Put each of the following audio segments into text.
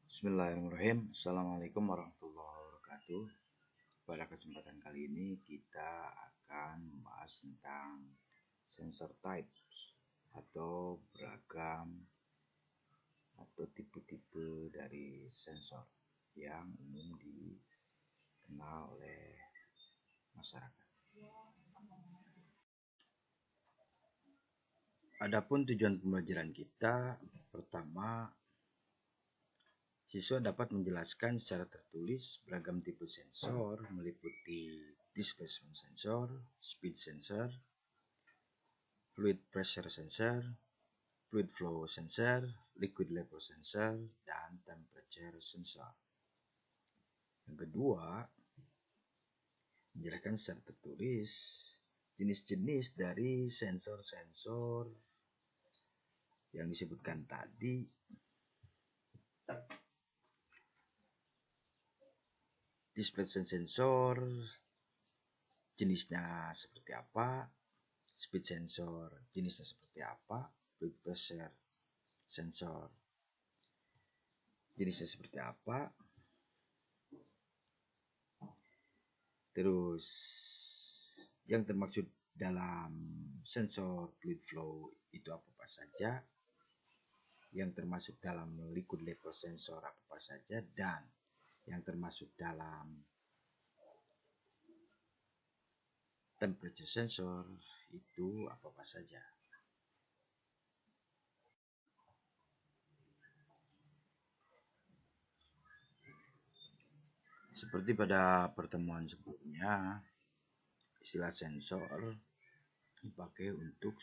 Bismillahirrahmanirrahim. Assalamualaikum warahmatullahi wabarakatuh. Pada kesempatan kali ini kita akan membahas tentang sensor types atau beragam atau tipe-tipe dari sensor yang umum dikenal oleh masyarakat. Adapun tujuan pembelajaran kita, pertama, siswa dapat menjelaskan secara tertulis beragam tipe sensor meliputi displacement sensor, speed sensor, fluid pressure sensor, fluid flow sensor, liquid level sensor, dan temperature sensor. Yang kedua, menjelaskan secara tertulis jenis-jenis dari sensor-sensor yang disebutkan tadi. Displacement sensor jenisnya seperti apa, speed sensor jenisnya seperti apa, fluid pressure sensor jenisnya seperti apa, terus yang termaksud dalam sensor fluid flow itu apa saja, yang termasuk dalam liquid level sensor apa saja, dan yang termasuk dalam temperature sensor itu apa saja. Seperti pada pertemuan sebelumnya, istilah sensor dipakai untuk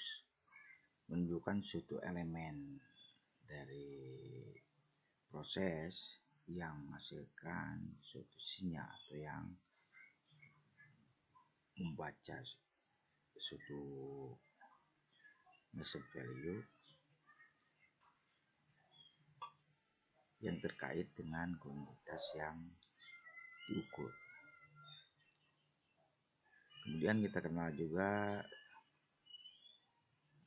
menunjukkan suatu elemen dari proses yang menghasilkan suatu sinyal atau yang membaca suatu message value yang terkait dengan kuantitas yang diukur. Kemudian kita kenal juga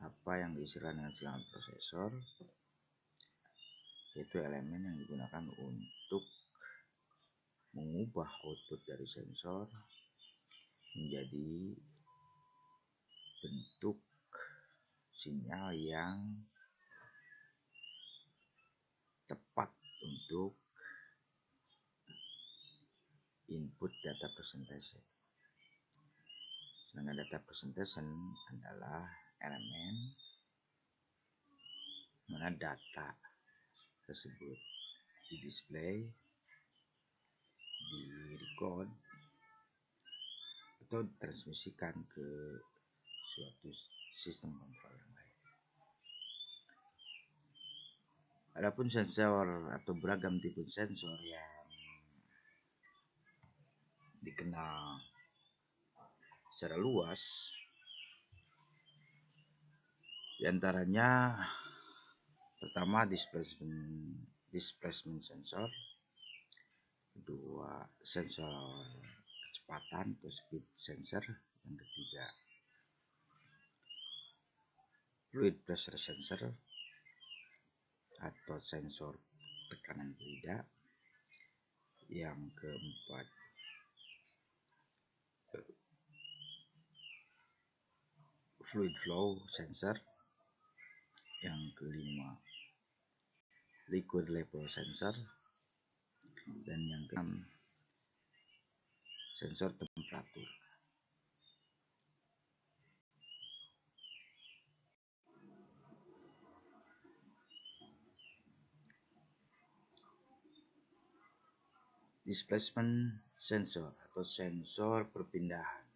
apa yang diistilahkan dengan signal prosesor, yaitu elemen yang digunakan untuk mengubah output dari sensor menjadi bentuk sinyal yang tepat untuk input data presentation. Sedangkan data presentation adalah elemen mana data tersebut di display, di record, atau ditransmisikan ke suatu sistem kontrol yang lain. Adapun sensor atau beragam tipe sensor yang dikenal secara luas, diantaranya pertama displacement sensor, kedua sensor kecepatan atau speed sensor, yang ketiga fluid pressure sensor atau sensor tekanan fluida, yang keempat fluid flow sensor, yang kelima liquid level sensor, dan yang keenam sensor temperatur. Displacement sensor atau sensor perpindahan.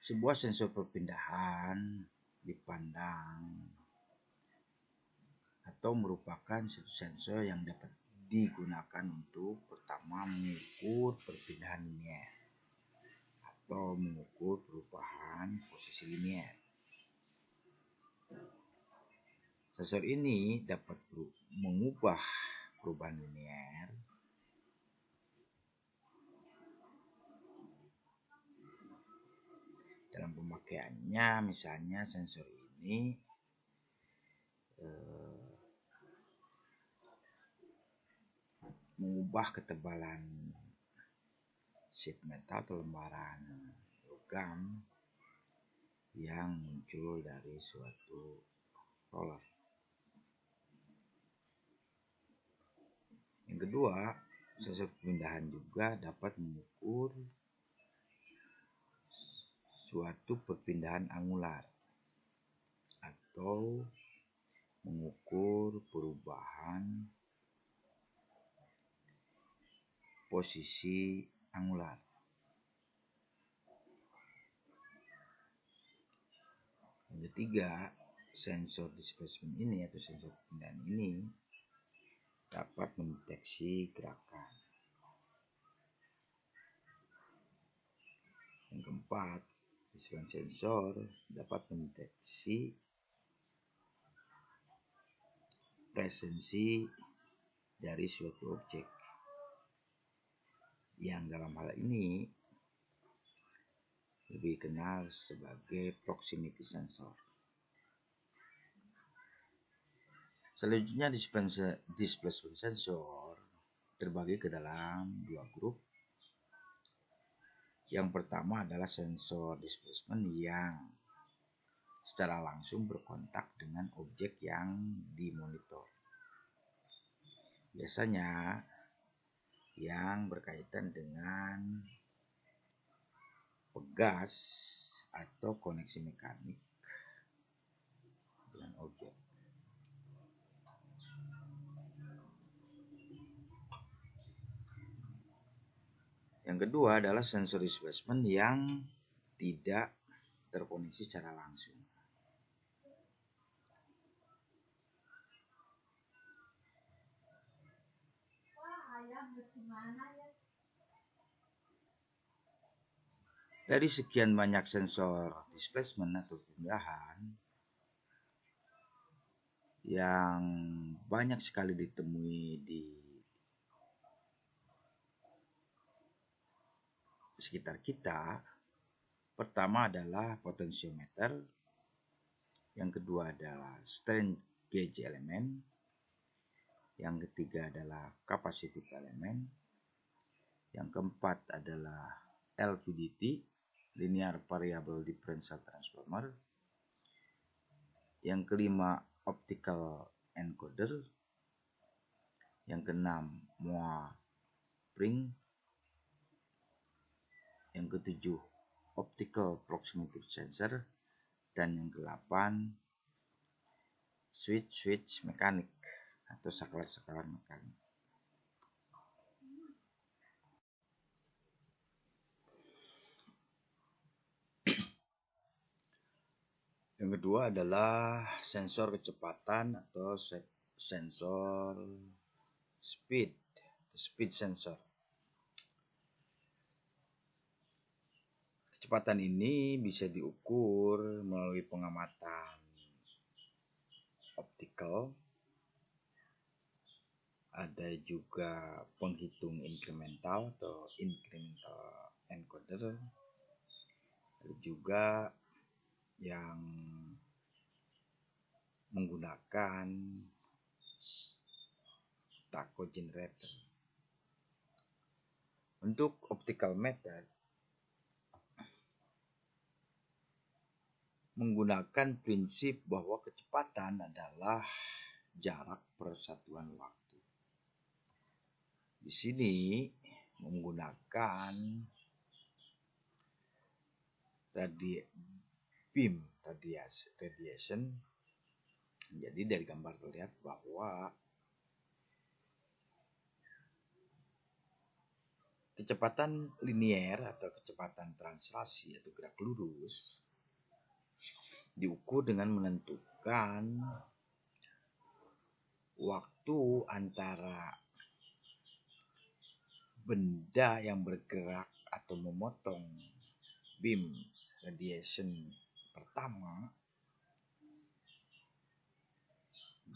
Sebuah sensor perpindahan dipandang atau merupakan satu sensor yang dapat digunakan untuk pertama mengukur perpindahan linier atau mengukur perubahan posisi linier. Sensor ini dapat mengubah perubahan linier dalam pemakaiannya. Misalnya sensor ini mengubah ketebalan sheet metal atau lembaran logam yang muncul dari suatu roller. Yang kedua, sensor perpindahan juga dapat mengukur suatu perpindahan angular atau mengukur perubahan posisi angular. Yang ketiga, sensor displacement ini atau sensor perpindahan ini dapat mendeteksi gerakan. Yang keempat, displacement sensor dapat mendeteksi presensi dari suatu objek yang dalam hal ini lebih dikenal sebagai proximity sensor. Selanjutnya, displacement sensor terbagi ke dalam dua grup. Yang pertama adalah sensor displacement yang secara langsung berkontak dengan objek yang dimonitor. Biasanya yang berkaitan dengan pegas atau koneksi mekanik dengan objek. Yang kedua adalah sensor displacement yang tidak terkoneksi secara langsung. Dari sekian banyak sensor displacement atau perpindahan yang banyak sekali ditemui di sekitar kita, pertama adalah potentiometer, yang kedua adalah strain gauge element, yang ketiga adalah capacitive element, yang keempat adalah LVDT, linear variable differential transformer, yang kelima optical encoder, yang keenam Moa Spring, yang ketujuh optical proximity sensor, dan yang kedelapan switch mekanik atau saklar mekanik. Yang kedua adalah sensor kecepatan atau sensor speed sensor. Kecepatan ini bisa diukur melalui pengamatan optikal. Ada juga penghitung incremental atau incremental encoder. Ada juga yang menggunakan tacho generator. Untuk optical method menggunakan prinsip bahwa kecepatan adalah jarak persatuan waktu. Di sini menggunakan beam radiation. Jadi dari gambar terlihat bahwa kecepatan linier atau kecepatan translasi atau gerak lurus diukur dengan menentukan waktu antara benda yang bergerak atau memotong beam radiation pertama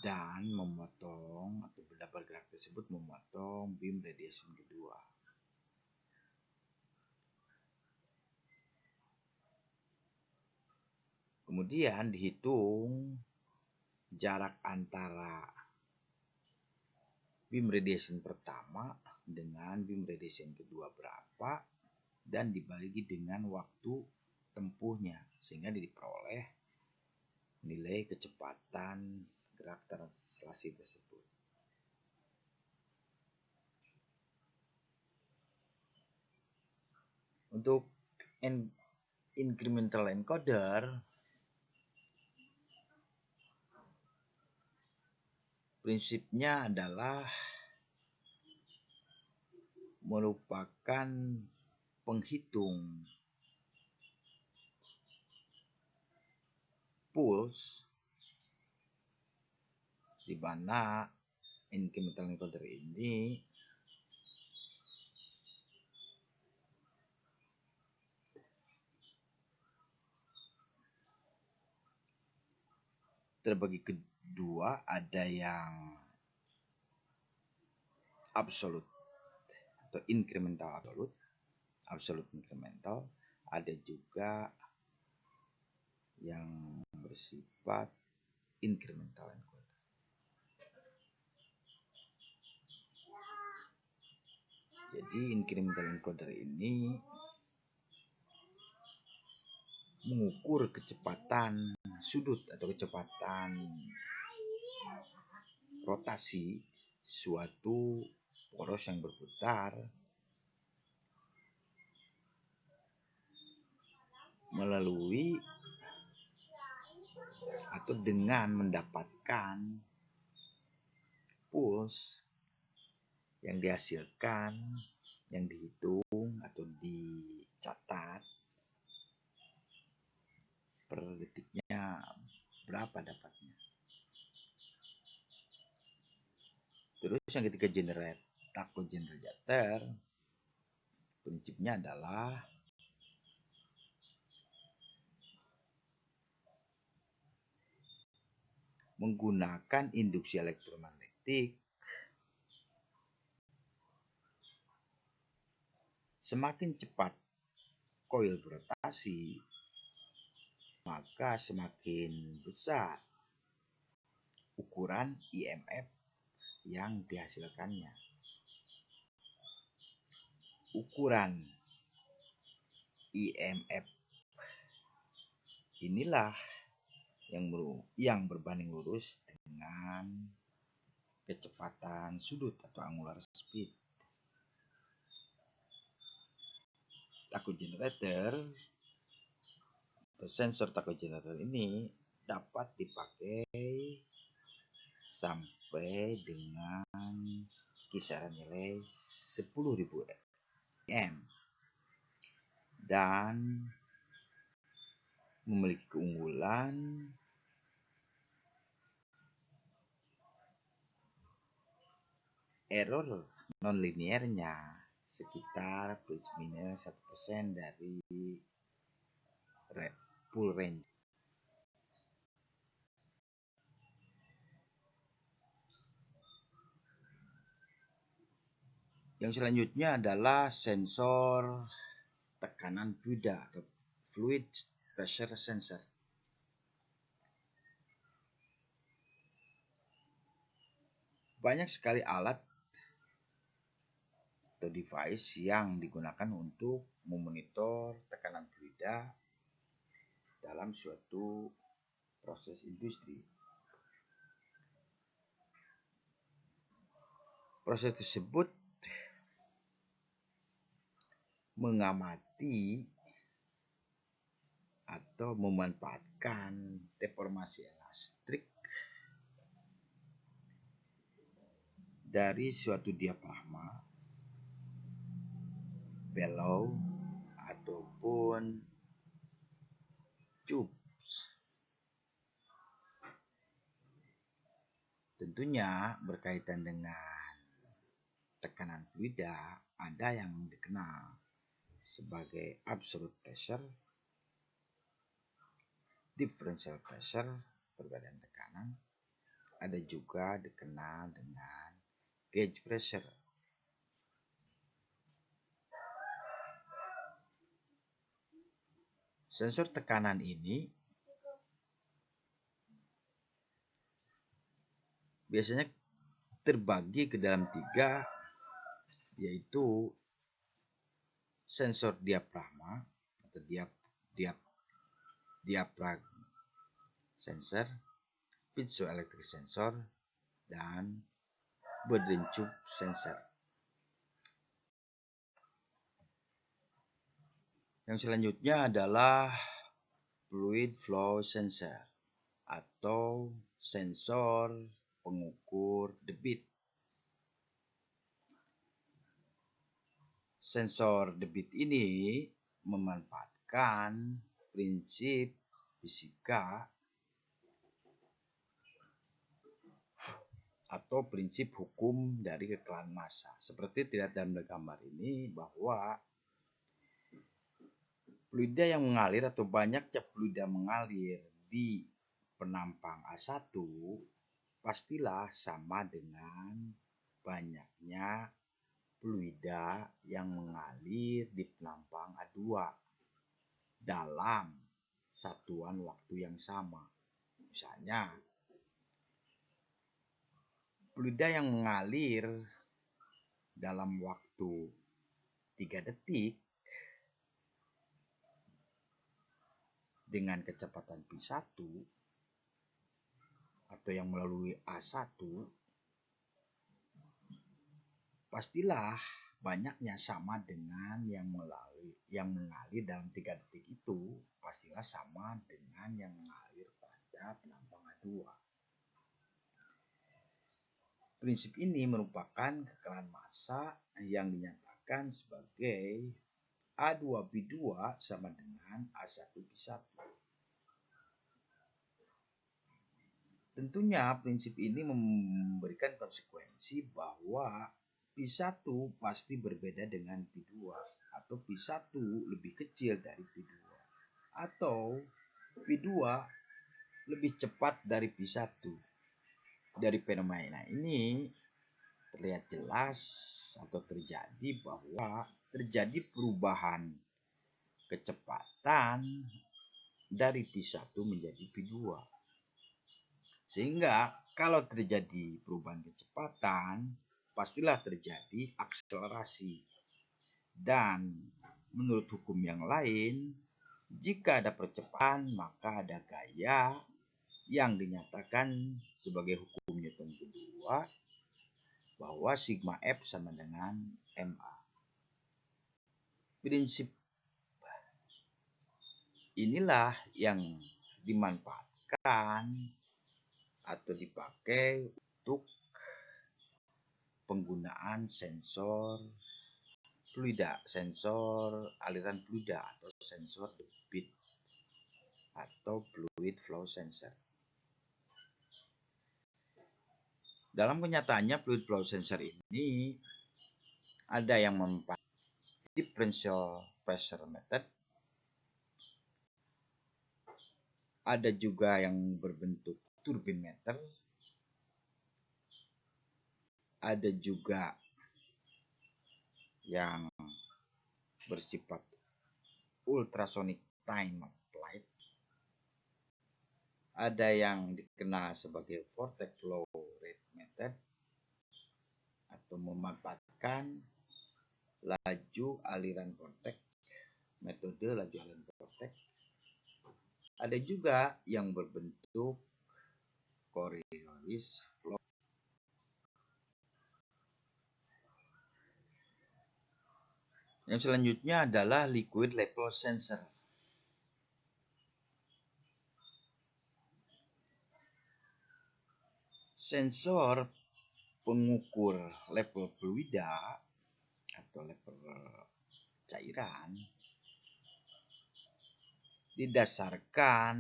dan memotong atau benda bergerak tersebut memotong beam radiation kedua. Kemudian dihitung jarak antara beam radiation pertama dengan beam radiation kedua berapa, dan dibagi dengan waktu tempuhnya sehingga diperoleh nilai kecepatan gerak translasi tersebut. Untuk incremental encoder, prinsipnya adalah merupakan penghitung pulse di mana incremental encoder ini terbagi kedua, ada yang absolute atau incremental absolute incremental, ada juga yang bersifat incremental encoder. Jadi incremental encoder ini mengukur kecepatan sudut atau kecepatan rotasi suatu poros yang berputar melalui atau dengan mendapatkan pulse yang dihasilkan, yang dihitung atau dicatat per detiknya berapa dapatnya. Terus yang ketiga, tachogenerator, prinsipnya adalah menggunakan induksi elektromagnetik. Semakin cepat koil berotasi, maka semakin besar ukuran IMF yang dihasilkannya. Ukuran IMF inilah yang berbanding lurus dengan kecepatan sudut atau angular speed. Tachogenerator atau sensor tachogenerator ini dapat dipakai sampai dengan kisaran nilai 10.000 M dan memiliki keunggulan error nonlinearnya sekitar plus minus 1% dari full range. Yang selanjutnya adalah sensor tekanan fluida atau fluid pressure sensor. Banyak sekali alat atau device yang digunakan untuk memonitor tekanan fluida dalam suatu proses industri. Proses tersebut mengamati atau memanfaatkan deformasi elastik dari suatu diafragma, bellow ataupun tubes. Tentunya berkaitan dengan tekanan fluida, ada yang dikenal sebagai absolute pressure, differential pressure, perbedaan tekanan. Ada juga dikenal dengan gauge pressure. Sensor tekanan ini biasanya terbagi ke dalam 3, yaitu sensor diafragma atau diaphragm sensor, piezoelectric sensor, dan Bourdon tube sensor. Yang selanjutnya adalah fluid flow sensor atau sensor pengukur debit. Sensor debit ini memanfaatkan prinsip fisika atau prinsip hukum dari kekerasan massa. Seperti terlihat dalam gambar ini bahwa fluida yang mengalir atau banyaknya fluida mengalir di penampang A1 pastilah sama dengan banyaknya fluida yang mengalir di penampang A2 dalam satuan waktu yang sama. Misalnya, fluida yang mengalir dalam waktu 3 detik dengan kecepatan V1 atau yang melalui A1 pastilah banyaknya sama dengan yang mengalir dalam 3 detik itu pastilah sama dengan yang mengalir pada penampang A2. Prinsip ini merupakan kekerasan massa yang dinyatakan sebagai A2V2 sama dengan A1V1. Tentunya prinsip ini memberikan konsekuensi bahwa V1 pasti berbeda dengan V2 atau V1 lebih kecil dari V2 atau V2 lebih cepat dari V1. Dari fenomena ini terlihat jelas atau terjadi bahwa terjadi perubahan kecepatan dari V1 menjadi V2. Sehingga kalau terjadi perubahan kecepatan, pastilah terjadi akselerasi. Dan menurut hukum yang lain, jika ada percepatan maka ada gaya yang dinyatakan sebagai hukum Newton kedua bahwa sigma F sama dengan ma. Prinsip inilah yang dimanfaatkan atau dipakai untuk penggunaan sensor fluida, sensor aliran fluida atau sensor debit atau fluid flow sensor. Dalam kenyataannya fluid flow sensor ini ada yang memakai differential pressure method, ada juga yang berbentuk turbine meter, ada juga yang bersifat ultrasonic time applied, ada yang dikenal sebagai vortex flow rate method atau memanfaatkan laju aliran vortex, metode laju aliran vortex. Ada juga yang berbentuk Coriolis flow. Yang selanjutnya adalah liquid level sensor. Sensor pengukur level fluida atau level cairan didasarkan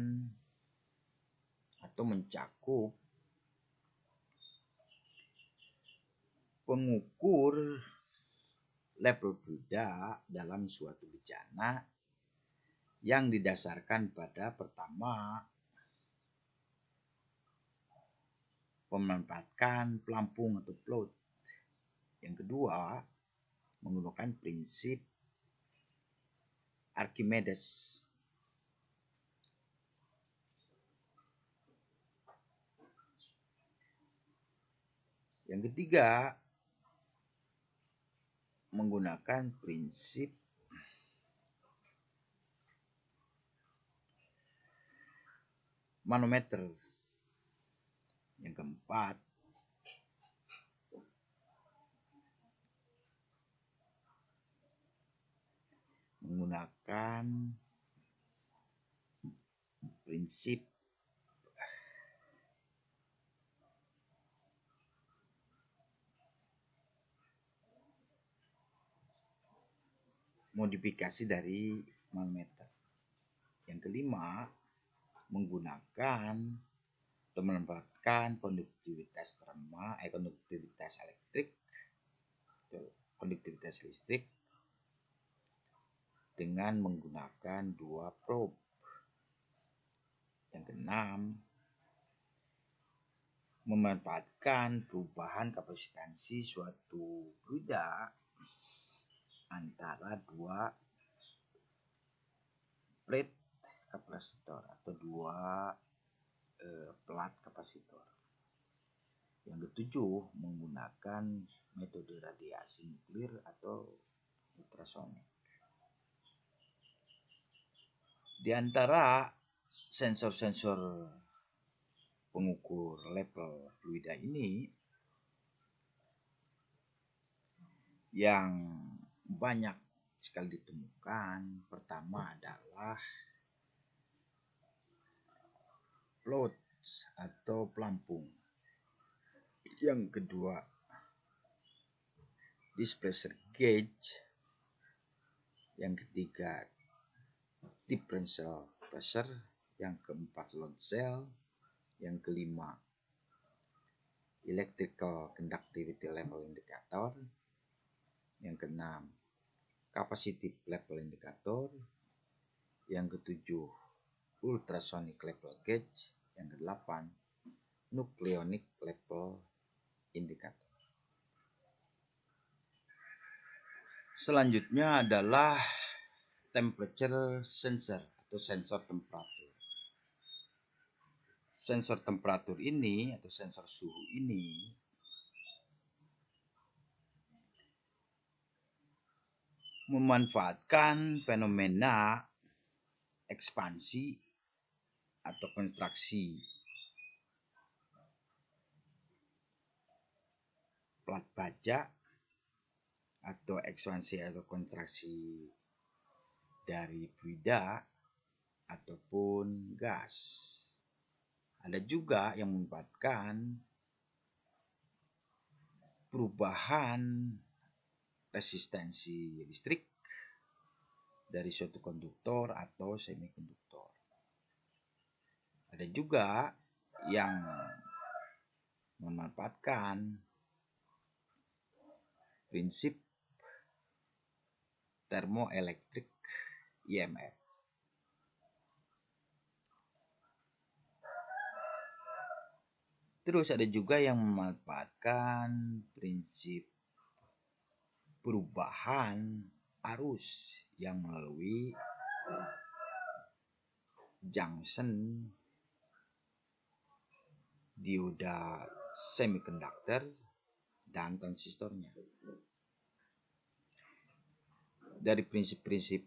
atau mencakup pengukur level fluida dalam suatu bejana yang didasarkan pada pertama memanfaatkan pelampung atau float, yang kedua menggunakan prinsip Archimedes. Yang ketiga, menggunakan prinsip manometer. Yang keempat, menggunakan prinsip modifikasi dari manometer. Yang kelima, menggunakan atau memanfaatkan konduktivitas konduktivitas elektrik atau konduktivitas listrik dengan menggunakan dua probe. Yang keenam, memanfaatkan perubahan kapasitansi suatu fluida antara dua plate kapasitor atau dua plat kapasitor. Yang ketujuh, menggunakan metode radiasi nuklir atau ultrasonik. Di antara sensor-sensor pengukur level fluida ini yang banyak sekali ditemukan, pertama adalah float atau pelampung. Yang kedua, displacer gauge. Yang ketiga, differential pressure. Yang keempat, load cell. Yang kelima, electrical conductivity level indicator. Yang keenam, capacitive level indicator. Yang ketujuh, ultrasonic level gauge. Yang kedelapan, nucleonic level indicator. Selanjutnya adalah temperature sensor atau sensor temperatur. Sensor temperatur ini atau sensor suhu ini memanfaatkan fenomena ekspansi atau kontraksi plat baja atau ekspansi atau kontraksi dari fluida ataupun gas. Ada juga yang memanfaatkan perubahan resistensi listrik dari suatu konduktor atau semikonduktor. Ada juga yang memanfaatkan prinsip termoelektrik IMF. Terus ada juga yang memanfaatkan prinsip perubahan arus yang melalui junction dioda semikonduktor dan transistornya. Dari prinsip-prinsip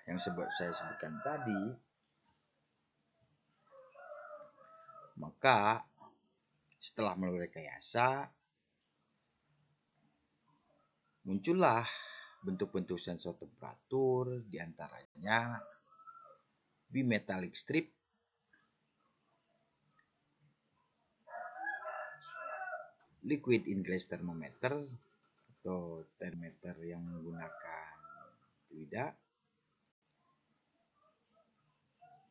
yang saya sebutkan tadi, maka setelah melalui rekayasa, muncullah bentuk-bentuk sensor temperatur, diantaranya bimetallic strip, liquid inglass thermometer atau termometer yang menggunakan fluida.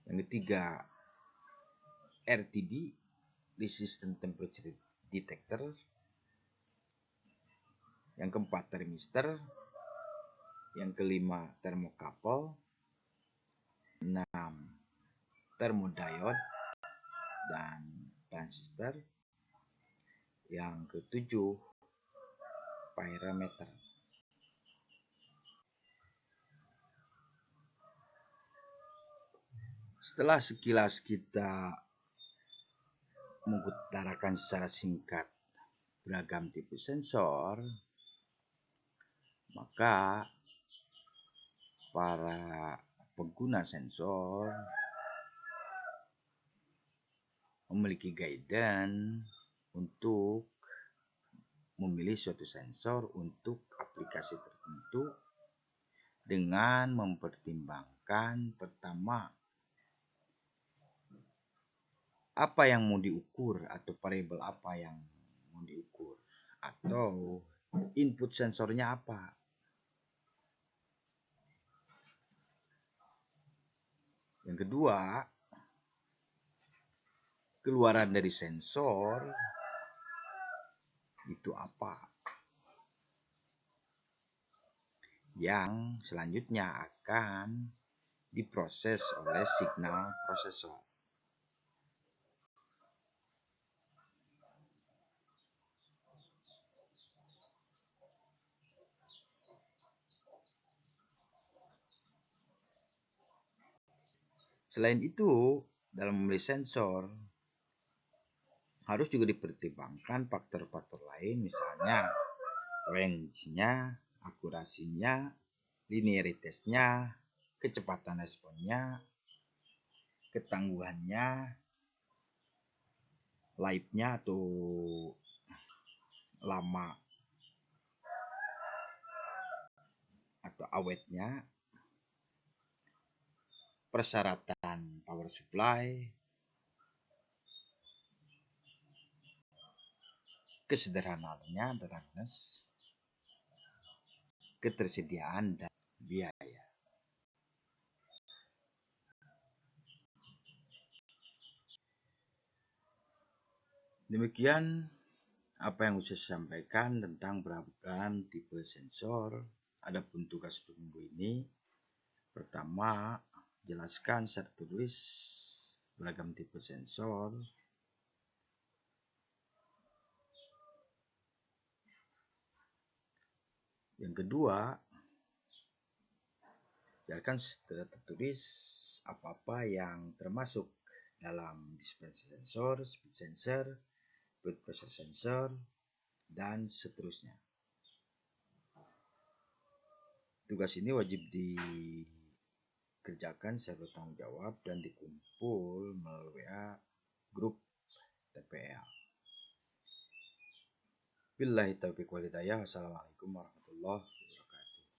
Yang ketiga, RTD, resistant temperature detector. Yang keempat, thermistor. Yang kelima, thermocouple. 6, thermodiode dan transistor. Yang ketujuh, pyrometer. Setelah sekilas kita mengutarakan secara singkat beragam tipe sensor, maka para pengguna sensor memiliki guidance untuk memilih suatu sensor untuk aplikasi tertentu dengan mempertimbangkan pertama apa yang mau diukur atau variabel apa yang mau diukur atau input sensornya apa. Yang kedua, keluaran dari sensor itu apa, yang selanjutnya akan diproses oleh signal prosesor. Selain itu, dalam memilih sensor harus juga dipertimbangkan faktor-faktor lain, misalnya range-nya, akurasinya, linearitasnya, kecepatan responnya, ketangguhannya, life-nya atau lama atau awetnya, persyaratan power supply, kesederhanaannya, ketersediaan dan biaya. Demikian apa yang bisa saya sampaikan tentang beragam tipe sensor. Adapun tugas untuk minggu ini, pertama, jelaskan secara tertulis beragam tipe sensor. Yang kedua, jelaskan secara tertulis apa-apa yang termasuk dalam dispenser sensor, speed sensor, blood pressure sensor, dan seterusnya. Tugas ini wajib dikerjakan secara bertanggung jawab dan dikumpul melalui grup TPL. Billahi taufiq wal hidayah. Assalamualaikum warahmatullahi wabarakatuh.